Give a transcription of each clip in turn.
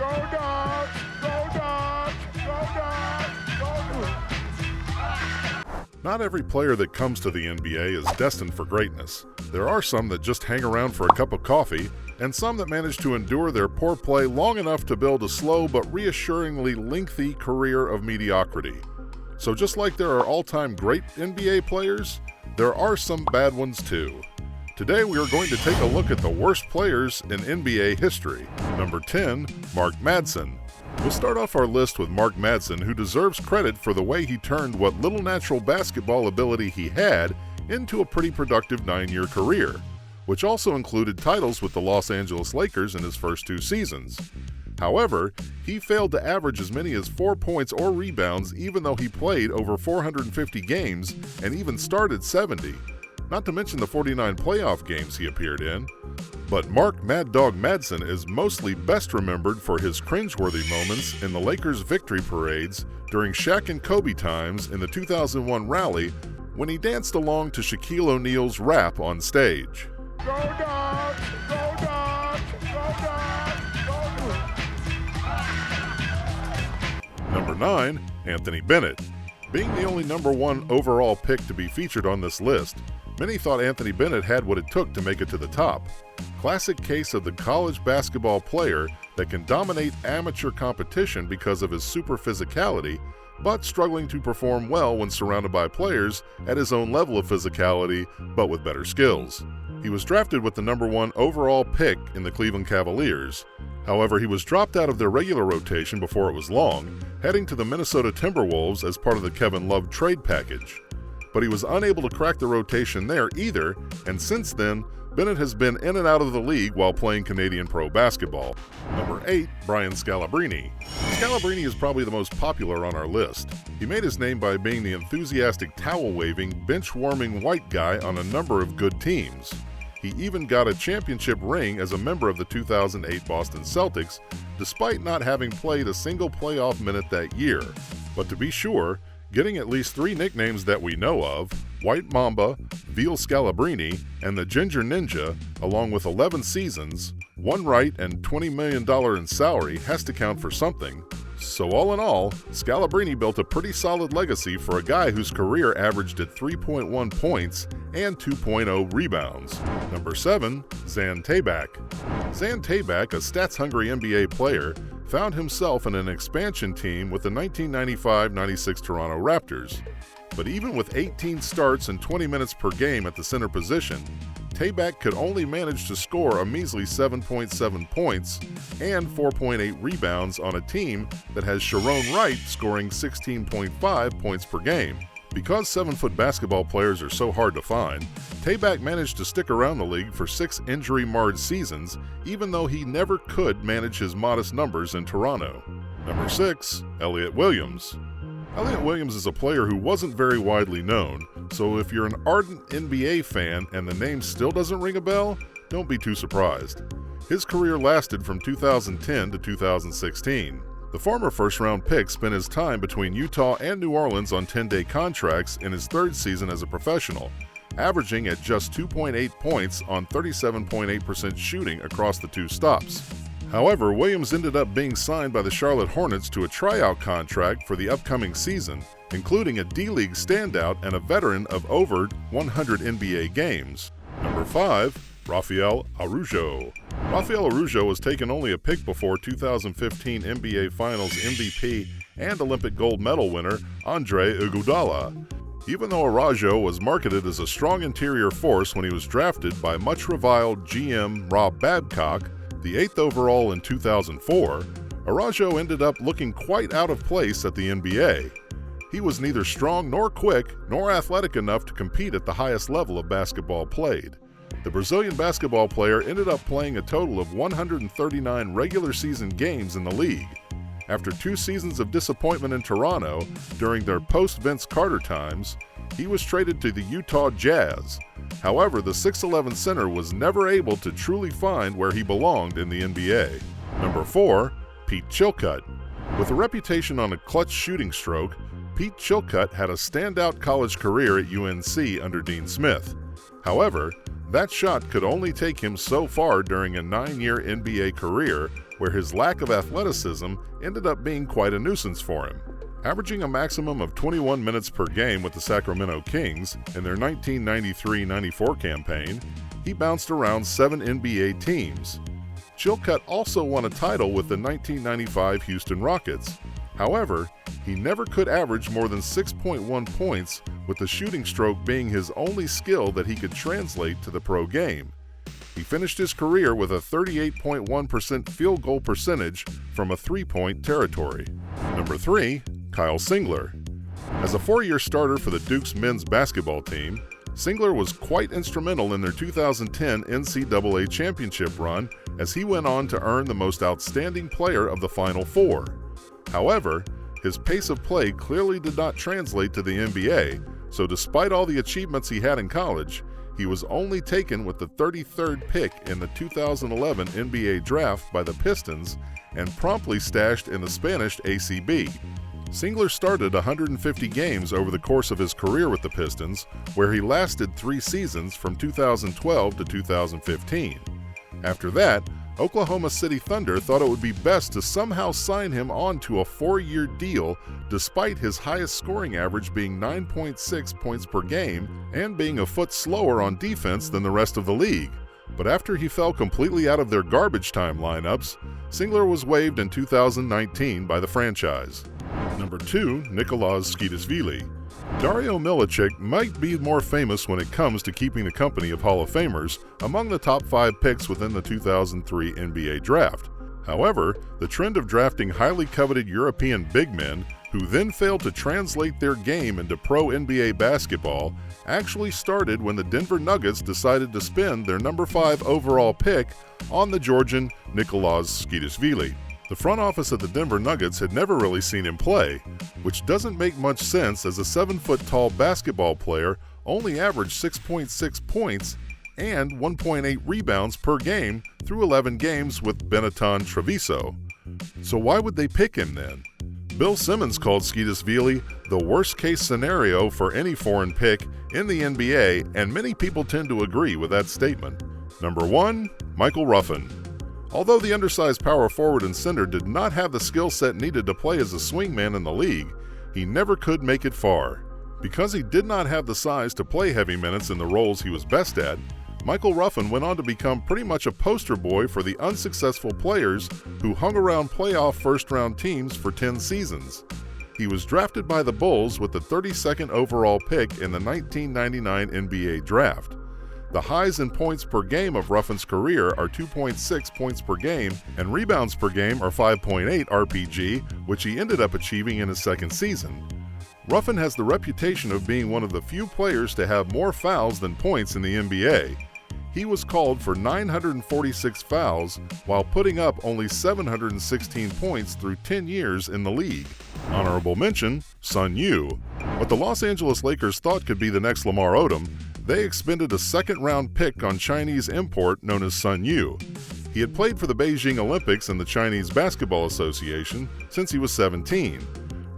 Dogs! Go Dogs! Go Dogs! Go Dogs! Not every player that comes to the NBA is destined for greatness. There are some that just hang around for a cup of coffee, and some that manage to endure their poor play long enough to build a slow but reassuringly lengthy career of mediocrity. So just like there are all-time great NBA players, there are some bad ones too. Today we are going to take a look at the worst players in NBA history. Number 10, Mark Madsen. We'll start off our list with Mark Madsen, who deserves credit for the way he turned what little natural basketball ability he had into a pretty productive 9-year career, which also included titles with the Los Angeles Lakers in his first 2 seasons. However, he failed to average as many as 4 points or rebounds even though he played over 450 games and even started 70, not to mention the 49 playoff games he appeared in. But Mark Mad Dog Madsen is mostly best remembered for his cringeworthy moments in the Lakers' victory parades during Shaq and Kobe times in the 2001 rally when he danced along to Shaquille O'Neal's rap on stage. Go Dogs! Go Dogs! Go Dogs! Go Dogs! Number 9, Anthony Bennett. Being the only number 1 overall pick to be featured on this list, many thought Anthony Bennett had what it took to make it to the top. Classic case of the college basketball player that can dominate amateur competition because of his super physicality, but struggling to perform well when surrounded by players at his own level of physicality, but with better skills. He was drafted with the number 1 overall pick in the Cleveland Cavaliers. However, he was dropped out of their regular rotation before it was long, heading to the Minnesota Timberwolves as part of the Kevin Love trade package. But he was unable to crack the rotation there either, and since then, Bennett has been in and out of the league while playing Canadian pro basketball. Number 8, Brian Scalabrine. Scalabrine is probably the most popular on our list. He made his name by being the enthusiastic towel-waving, bench-warming white guy on a number of good teams. He even got a championship ring as a member of the 2008 Boston Celtics, despite not having played a single playoff minute that year. But to be sure, getting at least 3 nicknames that we know of, White Mamba, Veal Scalabrini, and the Ginger Ninja, along with 11 seasons, 1 right, and $20 million in salary has to count for something. So all in all, Scalabrini built a pretty solid legacy for a guy whose career averaged at 3.1 points and 2.0 rebounds. Number 7, Zan Tabak. Zan Tabak, a stats-hungry NBA player, found himself in an expansion team with the 1995-96 Toronto Raptors. But even with 18 starts and 20 minutes per game at the center position, Tabak could only manage to score a measly 7.7 points and 4.8 rebounds on a team that has Sharon Wright scoring 16.5 points per game. Because 7-foot basketball players are so hard to find, Tabak managed to stick around the league for 6 injury-marred seasons, even though he never could manage his modest numbers in Toronto. Number 6, Elliot Williams. Elliot Williams is a player who wasn't very widely known, so if you're an ardent NBA fan and the name still doesn't ring a bell, don't be too surprised. His career lasted from 2010 to 2016. The former first-round pick spent his time between Utah and New Orleans on 10-day contracts in his 3rd season as a professional, averaging at just 2.8 points on 37.8% shooting across the 2 stops. However, Williams ended up being signed by the Charlotte Hornets to a tryout contract for the upcoming season, including a D-League standout and a veteran of over 100 NBA games. Number 5, Rafael Araujo. Rafael Araujo was taken only a pick before 2015 NBA Finals MVP and Olympic gold medal winner Andre Iguodala. Even though Araujo was marketed as a strong interior force when he was drafted by much-reviled GM Rob Babcock, the 8th overall in 2004, Araujo ended up looking quite out of place at the NBA. He was neither strong nor quick nor athletic enough to compete at the highest level of basketball played. The Brazilian basketball player ended up playing a total of 139 regular season games in the league. After 2 seasons of disappointment in Toronto during their post-Vince Carter times, he was traded to the Utah Jazz. However, the 6'11 center was never able to truly find where he belonged in the NBA. Number 4, Pete Chilcutt. With a reputation on a clutch shooting stroke, Pete Chilcutt had a standout college career at UNC under Dean Smith. However, that shot could only take him so far during a 9-year NBA career where his lack of athleticism ended up being quite a nuisance for him. Averaging a maximum of 21 minutes per game with the Sacramento Kings in their 1993-94 campaign, he bounced around 7 NBA teams. Chilcutt also won a title with the 1995 Houston Rockets. However, he never could average more than 6.1 points, with the shooting stroke being his only skill that he could translate to the pro game. He finished his career with a 38.1% field goal percentage from a three-point territory. Number 3. Kyle Singler. As a 4-year starter for the Duke's men's basketball team, Singler was quite instrumental in their 2010 NCAA championship run, as he went on to earn the most outstanding player of the Final Four. However, his pace of play clearly did not translate to the NBA, so despite all the achievements he had in college, he was only taken with the 33rd pick in the 2011 NBA draft by the Pistons and promptly stashed in the Spanish ACB. Singler started 150 games over the course of his career with the Pistons, where he lasted 3 seasons from 2012 to 2015. After that, Oklahoma City Thunder thought it would be best to somehow sign him on to a 4-year deal, despite his highest scoring average being 9.6 points per game and being a foot slower on defense than the rest of the league. But after he fell completely out of their garbage time lineups, Singler was waived in 2019 by the franchise. Number 2. Nicolas Tskitishvili. Dario Milicic might be more famous when it comes to keeping the company of Hall of Famers among the top 5 picks within the 2003 NBA draft. However, the trend of drafting highly coveted European big men who then failed to translate their game into pro NBA basketball actually started when the Denver Nuggets decided to spend their number 5 overall pick on the Georgian Nicolas Tskitishvili. The front office of the Denver Nuggets had never really seen him play, which doesn't make much sense as a 7-foot-tall basketball player only averaged 6.6 points and 1.8 rebounds per game through 11 games with Benetton Treviso. So why would they pick him then? Bill Simmons called Tskitishvili the worst-case scenario for any foreign pick in the NBA, and many people tend to agree with that statement. Number 1. Michael Ruffin. Although the undersized power forward and center did not have the skill set needed to play as a swingman in the league, he never could make it far. Because he did not have the size to play heavy minutes in the roles he was best at, Michael Ruffin went on to become pretty much a poster boy for the unsuccessful players who hung around playoff first-round teams for 10 seasons. He was drafted by the Bulls with the 32nd overall pick in the 1999 NBA draft. The highs in points per game of Ruffin's career are 2.6 points per game, and rebounds per game are 5.8 RPG, which he ended up achieving in his second season. Ruffin has the reputation of being one of the few players to have more fouls than points in the NBA. He was called for 946 fouls while putting up only 716 points through 10 years in the league. Honorable mention, Sun Yu. What the Los Angeles Lakers thought could be the next Lamar Odom, they expended a second-round pick on Chinese import known as Sun Yu. He had played for the Beijing Olympics and the Chinese Basketball Association since he was 17,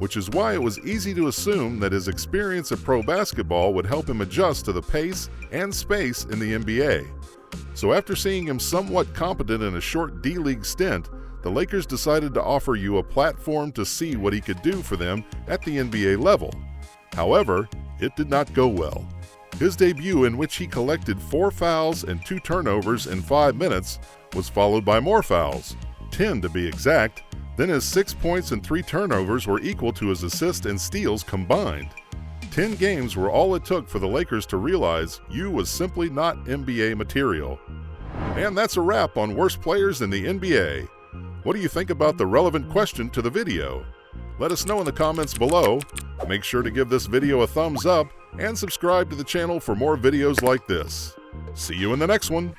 which is why it was easy to assume that his experience at pro basketball would help him adjust to the pace and space in the NBA. So after seeing him somewhat competent in a short D-League stint, the Lakers decided to offer Yu a platform to see what he could do for them at the NBA level. However, it did not go well. His debut, in which he collected 4 fouls and 2 turnovers in 5 minutes, was followed by more fouls, 10 to be exact. Then his 6 points and 3 turnovers were equal to his assists and steals combined. 10 games were all it took for the Lakers to realize Yu was simply not NBA material. And that's a wrap on worst players in the NBA. What do you think about the relevant question to the video? Let us know in the comments below. Make sure to give this video a thumbs up and subscribe to the channel for more videos like this. See you in the next one.